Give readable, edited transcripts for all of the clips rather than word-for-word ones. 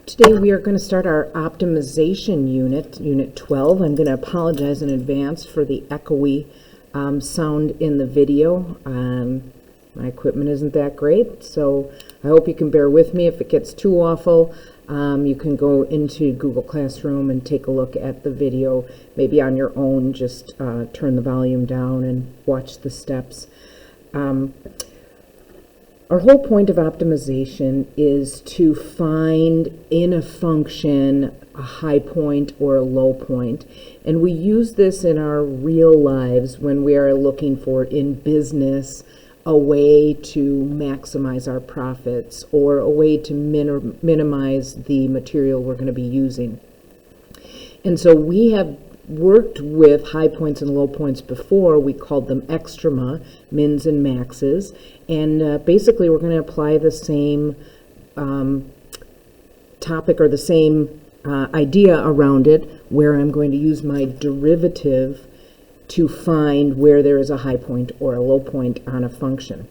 Today we are going to start our optimization unit, Unit 12. I'm going to apologize in advance for the echoey sound in the video. My equipment isn't that great, so I hope you can bear with me. If it gets too awful, you can go into Google Classroom and take a look at the video, maybe on your own. Just turn the volume down and watch the steps. Our whole point of optimization is to find in a function a high point or a low point. And we use this in our real lives when we are looking for, in business, a way to maximize our profits or a way to minimize the material we're going to be using. And so we have worked with high points and low points before. We called them extrema, mins and maxes, and basically we're going to apply the same topic or the same idea around it, where I'm going to use my derivative to find where there is a high point or a low point on a function.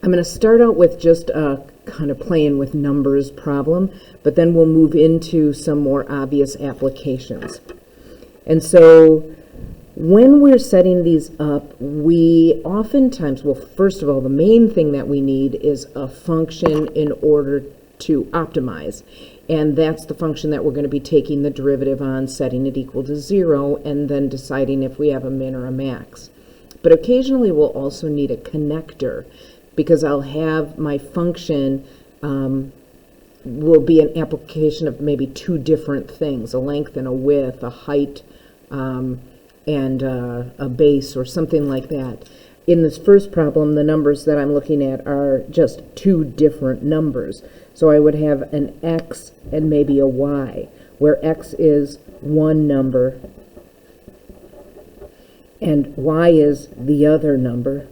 I'm going to start out with just a kind of playing with numbers problem, but then we'll move into some more obvious applications. And so when we're setting these up, we oftentimes, well, first of all, the main thing that we need is a function in order to optimize. And that's the function that we're going to be taking the derivative on, setting it equal to 0, and then deciding if we have a min or a max. But occasionally we'll also need a connector, because I'll have my function will be an application of maybe two different things, a length and a width, a height and a base, or something like that. In this first problem, the numbers that I'm looking at are just two different numbers. So I would have an x and maybe a y, where x is one number and y is the other number.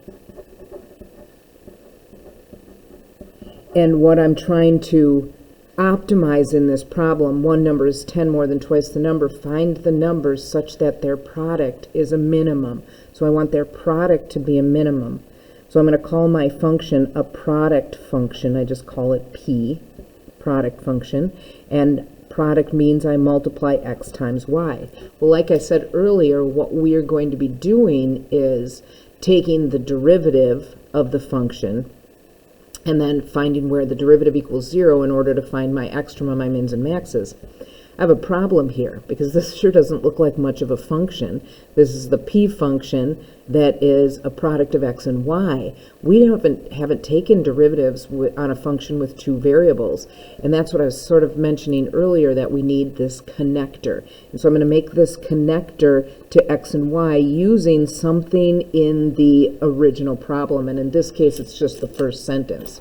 And what I'm trying to optimize in this problem, one number is 10 more than twice the number. Find the numbers such that their product is a minimum. So I want their product to be a minimum. So I'm going to call my function a product function. I just call it P, product function. And product means I multiply x times y. Well, like I said earlier, what we are going to be doing is taking the derivative of the function and then finding where the derivative equals 0 in order to find my extrema, my mins, and maxes. I have a problem here, because this sure doesn't look like much of a function. This is the P function that is a product of x and y. We haven't taken derivatives on a function with two variables, and that's what I was sort of mentioning earlier, that we need this connector. And so I'm going to make this connector to x and y using something in the original problem, and in this case it's just the first sentence.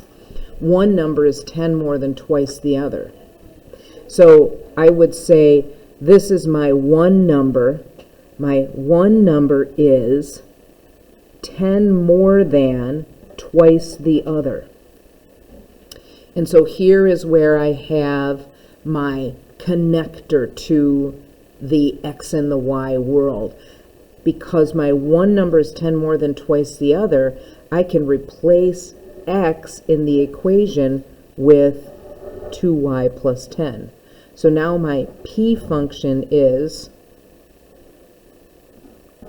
One number is 10 more than twice the other. So I would say this is my one number. My one number is 10 more than twice the other. And so here is where I have my connector to the x and the y world. Because my one number is 10 more than twice the other, I can replace x in the equation with 2y plus 10. So now my P function is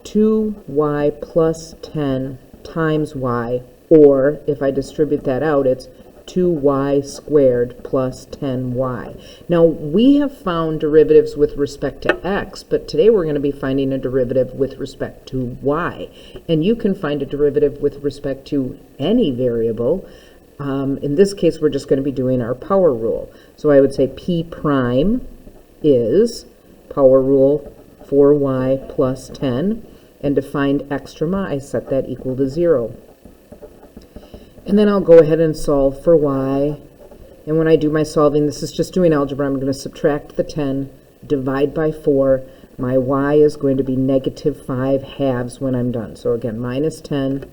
2y plus 10 times y, or if I distribute that out, it's 2y squared plus 10y. Now, we have found derivatives with respect to x, but today we're going to be finding a derivative with respect to y. And you can find a derivative with respect to any variable. In this case, we're just going to be doing our power rule. So I would say P prime is power rule 4y plus 10. And to find extrema, I set that equal to 0. And then I'll go ahead and solve for y. And when I do my solving, this is just doing algebra. I'm going to subtract the 10, divide by 4. My y is going to be negative 5 halves when I'm done. So again, minus 10,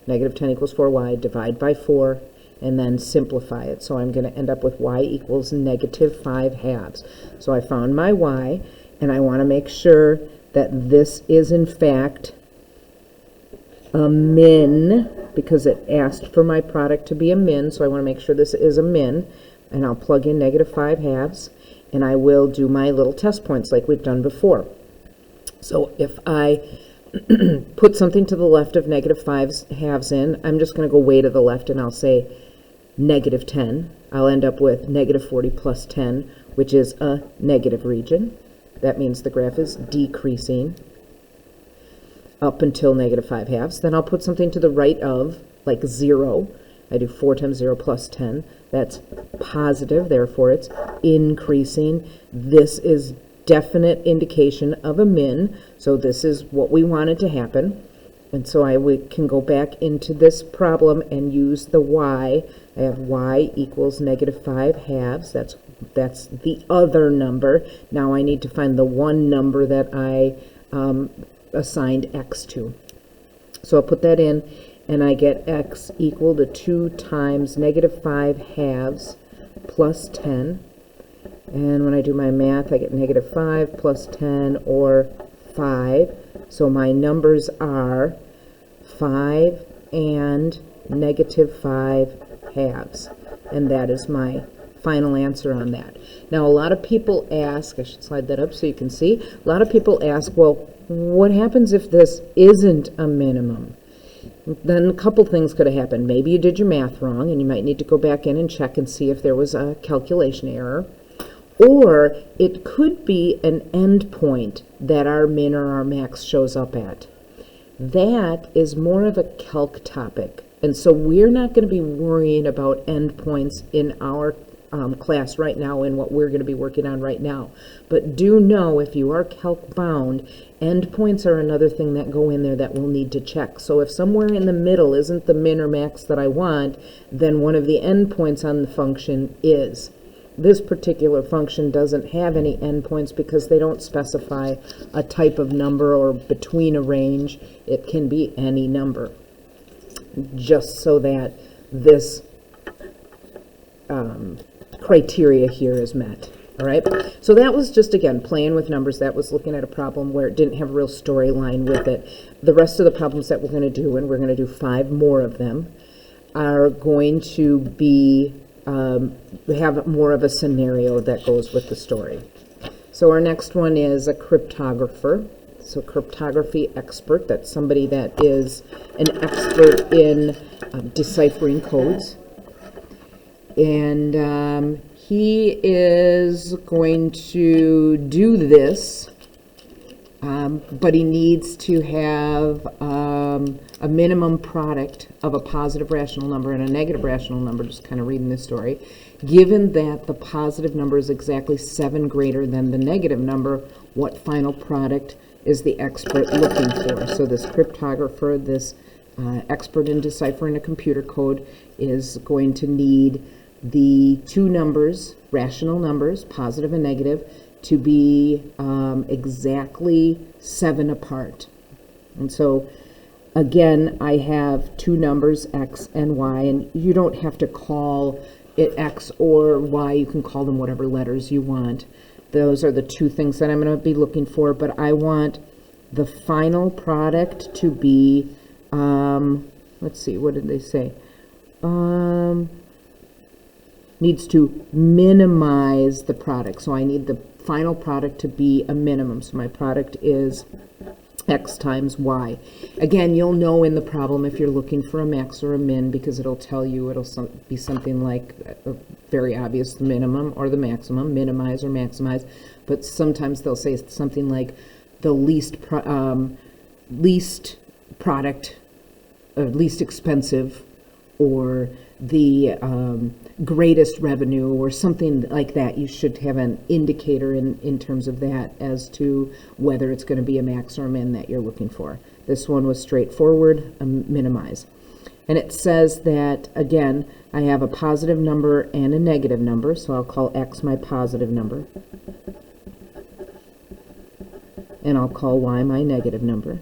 negative 10 equals 4y, divide by 4, and then simplify it. So I'm going to end up with y equals negative 5 halves. So I found my y, and I want to make sure that this is in fact a min, because it asked for my product to be a min, so I want to make sure this is a min, and I'll plug in -5/2, and I will do my little test points like we've done before. So if I put something to the left of -5/2 in, I'm just going to go way to the left and I'll say -10. I'll end up with -40 plus 10, which is a negative region. That means the graph is decreasing up until -5/2. Then I'll put something to the right of, like 0. I do 4 times 0 plus 10. That's positive, therefore it's increasing. This is definite indication of a min, so this is what we wanted to happen. And so we can go back into this problem and use the y. I have y equals -5/2. That's the other number. Now I need to find the one number that I assigned x to. So I'll put that in, and I get x equal to 2 times -5/2 plus 10. And when I do my math, I get -5 plus 10, or 5. So my numbers are 5 and -5/2. And that is my final answer on that. Now, a lot of people ask, I should slide that up so you can see, a lot of people ask, well, what happens if this isn't a minimum? Then a couple things could have happened. Maybe you did your math wrong, and you might need to go back in and check and see if there was a calculation error. Or it could be an endpoint that our min or our max shows up at. That is more of a calc topic. And so we're not going to be worrying about endpoints in our class right now and what we're going to be working on right now. But do know, if you are calc bound, endpoints are another thing that go in there that we'll need to check. So if somewhere in the middle isn't the min or max that I want, then one of the endpoints on the function is. This particular function doesn't have any endpoints because they don't specify a type of number or between a range. It can be any number, just so that this criteria here is met. All right, so that was just, again, playing with numbers. That was looking at a problem where it didn't have a real storyline with it. The rest of the problems that we're going to do, and we're going to do 5 more of them, are going to be have more of a scenario that goes with the story. So our next one is a cryptographer. So cryptography expert, that's somebody that is an expert in deciphering codes. And he is going to do this, but he needs to have a minimum product of a positive rational number and a negative rational number, just kind of reading this story. Given that the positive number is exactly 7 greater than the negative number, what final product is the expert looking for? So this cryptographer, this expert in deciphering a computer code, is going to need the 2 numbers, rational numbers, positive and negative, to be exactly 7 apart. And so, again, I have 2 numbers, x and y, and you don't have to call it x or y. You can call them whatever letters you want. Those are the 2 things that I'm going to be looking for, but I want the final product to be, let's see, what did they say? Needs to minimize the product. So I need the final product to be a minimum. So my product is x times y. Again, you'll know in the problem if you're looking for a max or a min, because it'll tell you, it'll be something like very obvious, the minimum or the maximum, minimize or maximize. But sometimes they'll say something like the least product, or least expensive, or the greatest revenue, or something like that. You should have an indicator in terms of that as to whether it's going to be a max or a min that you're looking for. This one was straightforward, minimize. And it says that, again, I have a positive number and a negative number, so I'll call x my positive number. And I'll call y my negative number.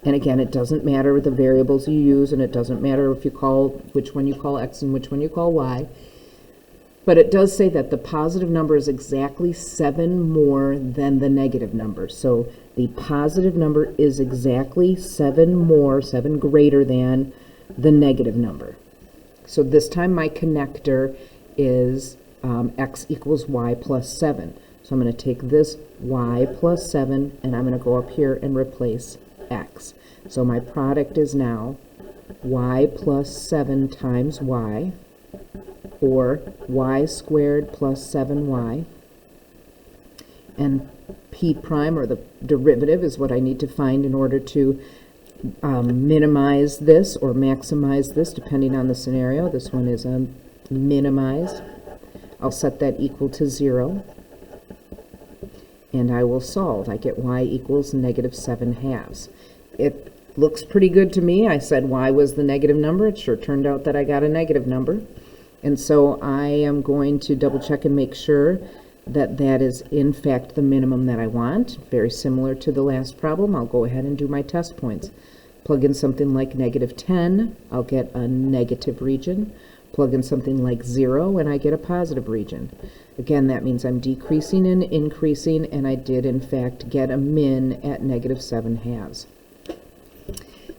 And again, it doesn't matter the variables you use, and it doesn't matter if you call which one you call x and which one you call y. But it does say that the positive number is exactly 7 more than the negative number. So the positive number is exactly 7 more, 7 greater than the negative number. So this time my connector is x equals y plus 7. So I'm going to take this y plus 7 and I'm going to go up here and replace x. So my product is now y plus 7 times y, or y squared plus 7y. And p prime, or the derivative, is what I need to find in order to minimize this or maximize this, depending on the scenario. This one is minimized. I'll set that equal to 0. And I will solve. I get y equals negative 7 halves. It looks pretty good to me. I said y was the negative number. It sure turned out that I got a negative number. And so I am going to double check and make sure that that is in fact the minimum that I want. Very similar to the last problem. I'll go ahead and do my test points. Plug in something like negative 10, I'll get a negative region. Plug in something like 0 and I get a positive region. Again, that means I'm decreasing and increasing, and I did in fact get a min at negative 7 halves.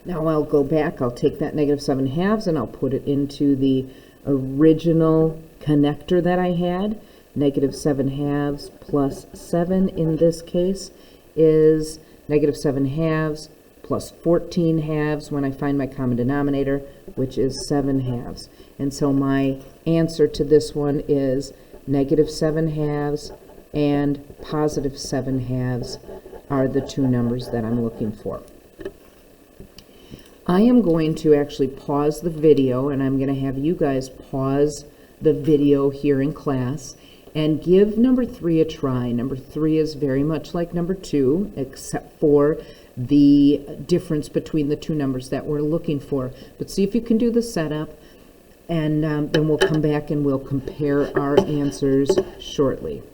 Now I'll go back, I'll take that negative 7 halves and I'll put it into the original connector that I had. Negative 7 halves plus 7 in this case is negative 7 halves plus 14 halves when I find my common denominator, which is 7 halves. And so my answer to this one is negative 7 halves and positive 7 halves are the two numbers that I'm looking for. I am going to actually pause the video, and I'm going to have you guys pause the video here in class and give number 3 a try. Number 3 is very much like number 2, except for the difference between the two numbers that we're looking for. But see if you can do the setup, and then we'll come back and we'll compare our answers shortly.